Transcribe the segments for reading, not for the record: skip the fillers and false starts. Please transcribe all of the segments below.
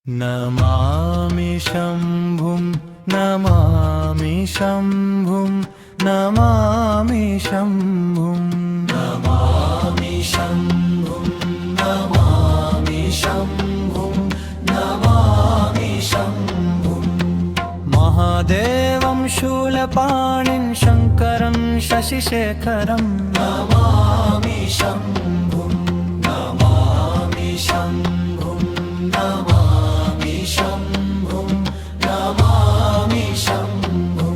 नमामि शम्भुं नमामि शम्भुं नमामि शम्भुं नमामि शम्भुं नमामि शम्भुं नमामि शम्भुं महादेवं शूलपाणिं शङ्करं शशिशेखरं नमामि शम्भुं नमामि शम्भुं नमामि शम्भुं नमामि शम्भुं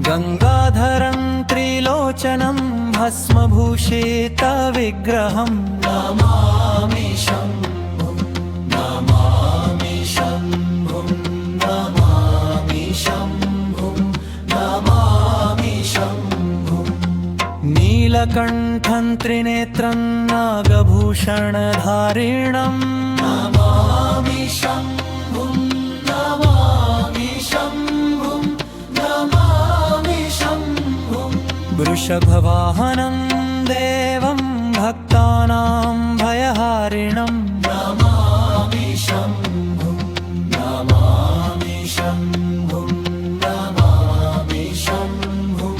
गङ्गाधरं त्रिलोचनं भस्मभूषितविग्रहं नमामि शम्भुं नमामि शम्भुं नमामि शम्भुं नमामि शम्भुं नीलकण्ठं त्रिनेत्रं नागभूषणधारिणं नमामि शम्भुं नमामि शम्भुं नमामि शम्भुं वृषभवाहनं देवं भक्तानां भयहारिणं नमामि शम्भुं नमामि शम्भुं नमामि शम्भुं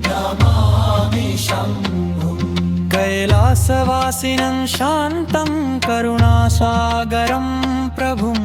नमामि शम्भुं कैलासवासिनं शान्तं करुणासागरं प्रभुं